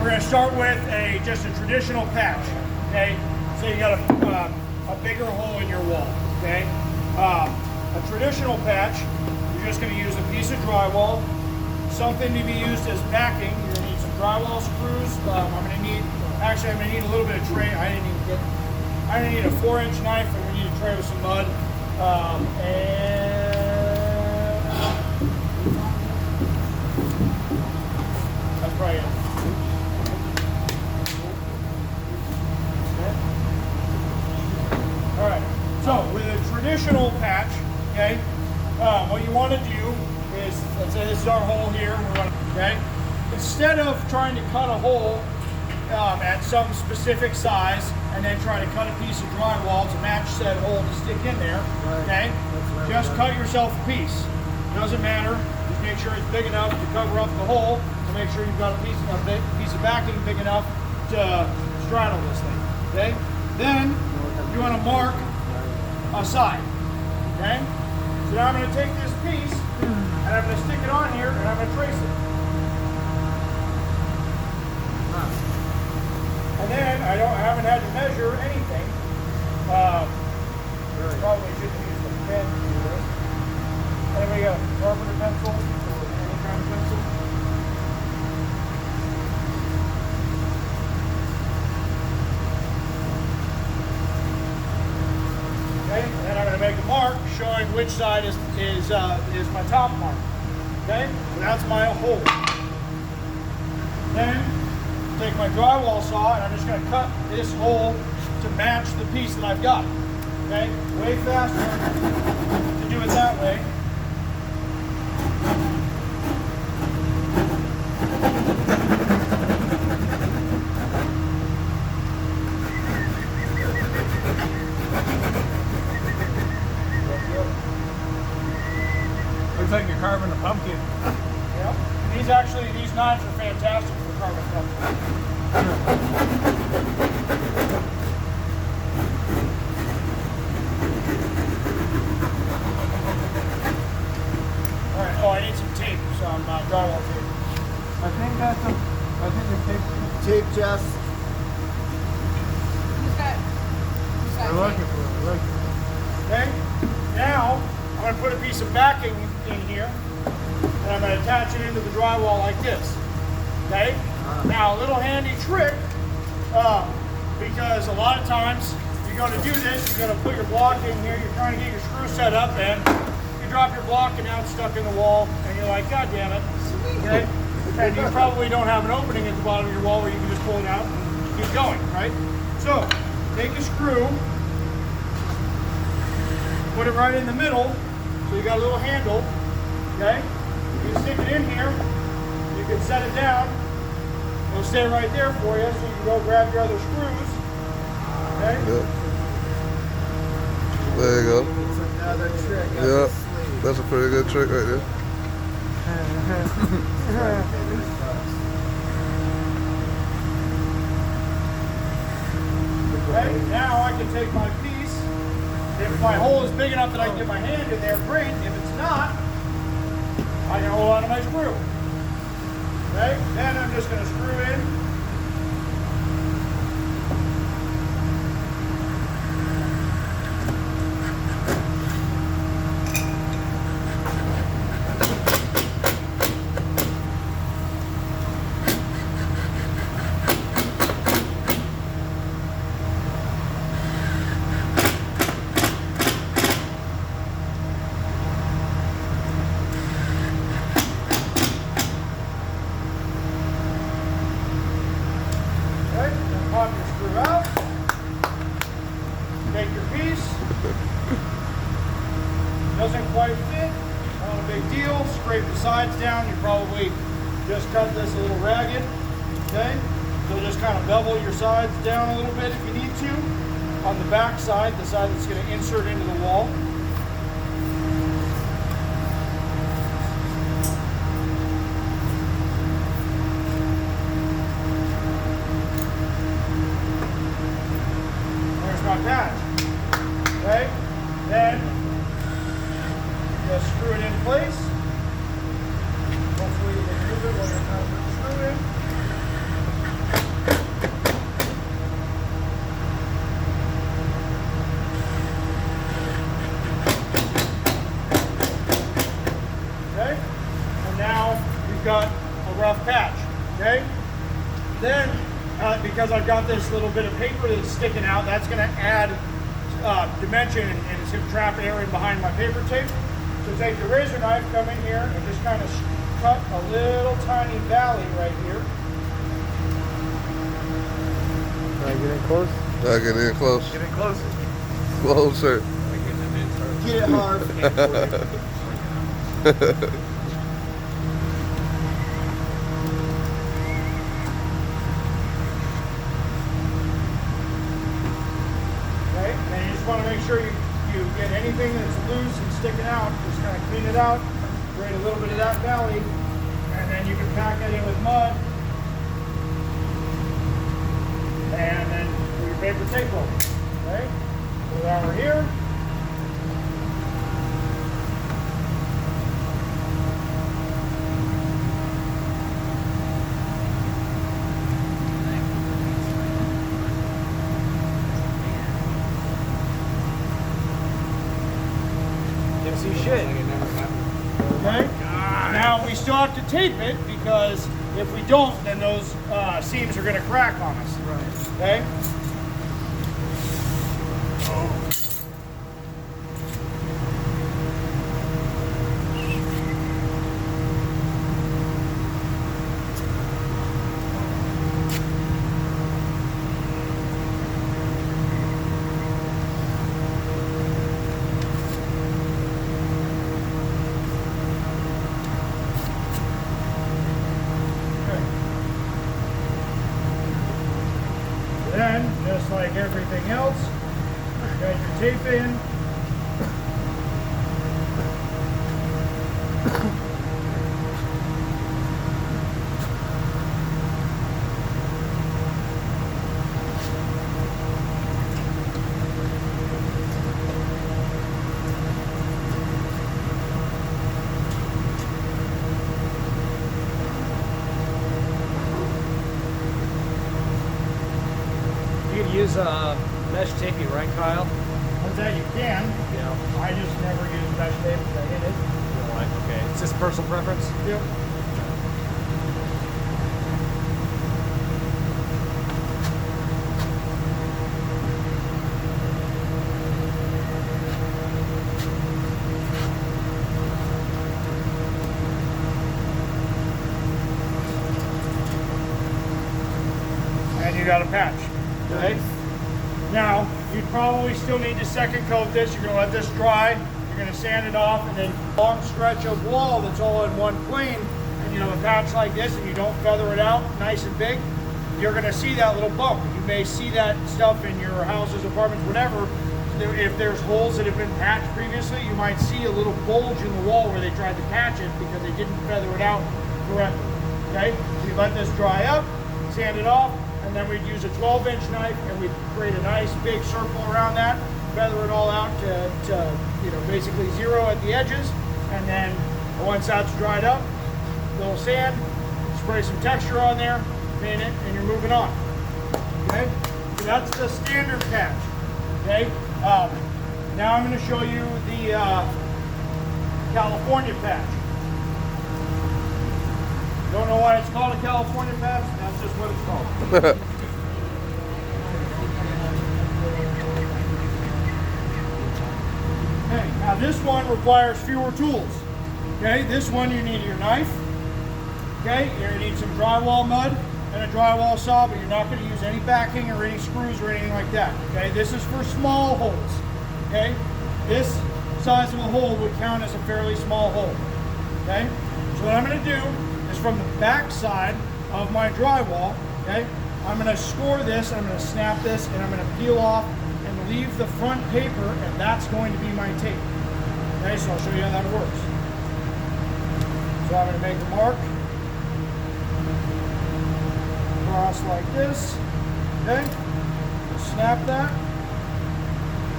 we're going to start with just a traditional patch. Okay, so you got a bigger hole in your wall. Okay, a traditional patch, you're just going to use a piece of drywall, something to be used as backing. You're going to need some drywall screws. I'm going to need a little bit of tray. I didn't need a 4-inch knife. I'm going to need a tray with some mud. That's probably it. Okay. All right. So with a traditional patch, okay, what you want to do is, let's say this is our hole here. Okay. Instead of trying to cut a hole at some specific size and then try to cut a piece of drywall to match said hole to stick in there, okay? Just cut yourself a piece. Doesn't matter. Just make sure it's big enough to cover up the hole, and make sure you've got a piece of backing big enough to straddle this thing. Okay? Then you want to mark a side. Okay? So now I'm going to take this piece and I'm going to stick it on here and I'm going to trace it. And then I haven't had to measure anything. Probably shouldn't use the pen to do this. Anybody got a carpenter pencil or any kind of pencil? Okay, and then I'm going to make a mark showing which side is my top mark. Okay, so that's my hole. Then take my drywall saw and I'm just going to cut this hole to match the piece that I've got. Okay, way faster to do it that way. Looks like you're carving a pumpkin. Yep. These knives are fantastic for carving pumpkins. Alright, I need some tape, some drywall tape. I think the tape. Tape, Jess. We're looking for it. Okay? Now, I'm going to put a piece of backing in here, and I'm going to attach it into the drywall like this. Okay? Now, a little handy trick, because a lot of times you're going to do this, you're going to put your block in here, you're trying to get your screw set up, and you drop your block and now it's stuck in the wall, and you're like, God damn it. Okay? And you probably don't have an opening at the bottom of your wall where you can just pull it out and keep going, right? So, take a screw, put it right in the middle, so you got a little handle, okay? You can stick it in here, you can set it down, it'll stay right there for you, so you can go grab your other screws, okay? Yep. There you go. It's another trick. Yep. That's a pretty good trick right there. Okay, now I can take my piece. If my hole is big enough that I can get my hand in there, great. If it's not, I can hold on to my screw. Okay, then I'm just going to screw in. Pop your screw out, take your piece, doesn't quite fit, not a big deal, scrape the sides down, you probably just cut this a little ragged, okay? So just kind of bevel your sides down a little bit if you need to, on the back side, the side that's going to insert into the wall. My patch. Okay? Then just screw it in place. Hopefully you can move it while you're trying to put the screw in. Okay? Then, because I've got this little bit of paper that's sticking out, that's going to add dimension and it's going to trap air in behind my paper tape. So take your razor knife, come in here, and just kind of cut a little tiny valley right here. Can I get in close? I get in close. Get in close. Closer. Get it hard. Okay, and you just want to make sure you get anything that's loose and sticking out, just kind of clean it out, create a little bit of that valley, and then you can pack it in with mud, and then put your paper tape over. Okay, so now we're here. Can't see shit. Okay. Now we still have to tape it because if we don't, then those seams are going to crack on us. Right. Okay. Then, just like everything else, got your tape in. You could use mesh taping, right, Kyle? As that you can. Yeah. I just never use mesh tape because I hate it. You know, like, okay. It's just personal preference. Yep. And you got a patch. Okay? Now, you'd probably still need to second coat this. You're going to let this dry. You're going to sand it off, and then long stretch of wall that's all in one plane. And you have a patch like this, and you don't feather it out nice and big, you're going to see that little bump. You may see that stuff in your houses, apartments, whatever. If there's holes that have been patched previously, you might see a little bulge in the wall where they tried to patch it because they didn't feather it out correctly. Okay? So you let this dry up, sand it off, and then we'd use a 12-inch knife and we'd create a nice big circle around that, feather it all out to basically zero at the edges, and then once that's dried up, a little sand, spray some texture on there, paint it, and you're moving on. Okay? So that's the standard patch. Okay? Now I'm going to show you the California patch. Don't know why it's called a California patch, that's just what it's called. Okay, now this one requires fewer tools. Okay, this one you need your knife. Okay, you're going to need some drywall mud and a drywall saw, but you're not going to use any backing or any screws or anything like that. Okay, this is for small holes. Okay, this size of a hole would count as a fairly small hole. Okay, so what I'm going to do is from the back side of my drywall, okay, I'm going to score this, I'm going to snap this, and I'm going to peel off and leave the front paper, and that's going to be my tape. Okay, so I'll show you how that works. So I'm going to make a mark across like this, okay, snap that,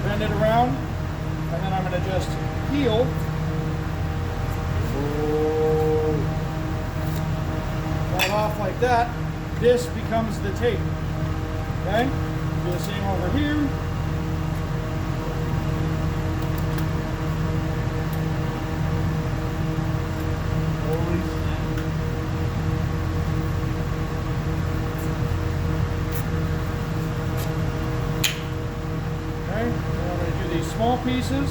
bend it around, and then I'm going to just peel. Right off like that, this becomes the tape. Okay? Do the same over here. small pieces.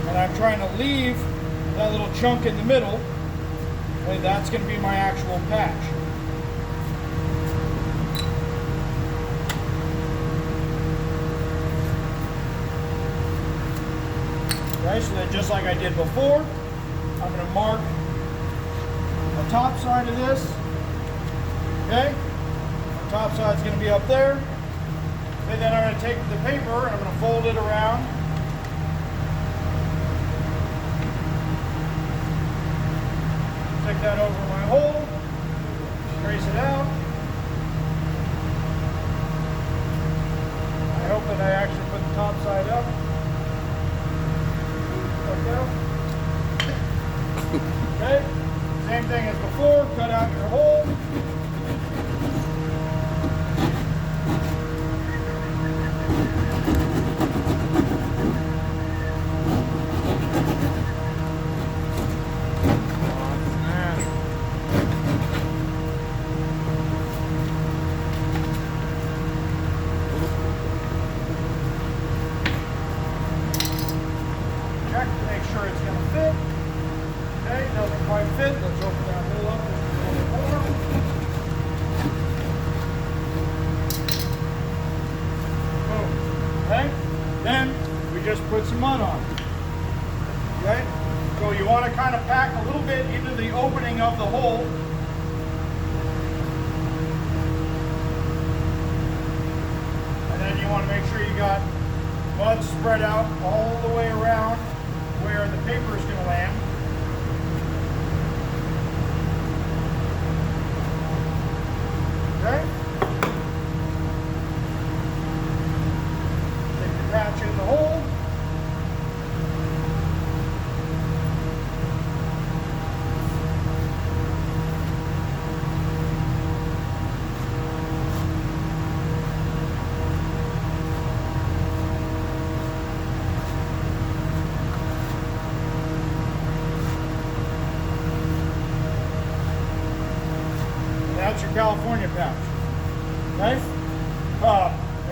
And I'm trying to leave that little chunk in the middle. And that's going to be my actual patch. Okay, so then just like I did before, I'm going to mark the top side of this. Okay, the top side's going to be up there. And then I'm going to take the paper, I'm going to fold it around. Stick that over my hole, trace it out. I hope that I actually put the top side up. Okay, same thing as before, cut out your hole. Check to make sure it's going to fit. Okay, it doesn't quite fit. Let's open that hole up just a little bit more. Boom. Okay, then we just put some mud on. Okay, so you want to kind of pack a little bit into the opening of the hole. And then you want to make sure you got mud spread out all the way around where the paper is going to land. Okay. Take the patch in the hole. That's your California patch. Okay?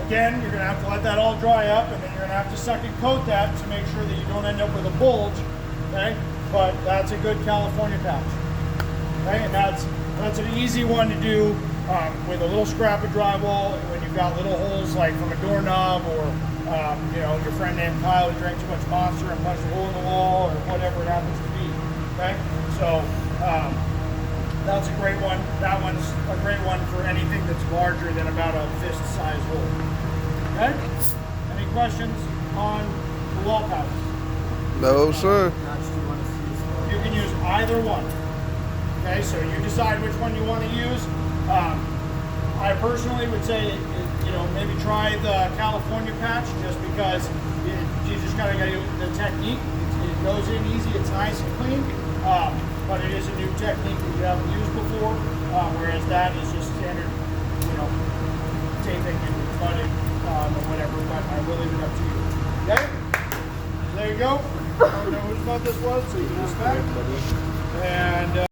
Again, you're going to have to let that all dry up, and then you're going to have to second coat that to make sure that you don't end up with a bulge. Okay? But that's a good California patch. Okay? And that's an easy one to do with a little scrap of drywall when you've got little holes like from a doorknob or you know, your friend named Kyle who drank too much Monster and punched a hole in the wall or whatever it happens to be. Okay? So that's a great one. That one's a great one for anything that's larger than about a fist-sized hole. Okay? Any questions on the wall patches? No, sir. You can use either one. Okay, so you decide which one you want to use. I personally would say, you know, maybe try the California patch just because you just kind of got to get the technique. It goes in easy, it's nice and clean. But it is a new technique that you haven't used before, whereas that is just standard, you know, taping and cutting or whatever, but I will leave it up to you. Okay? There you go. I don't know whose mud this was, so you can just back. And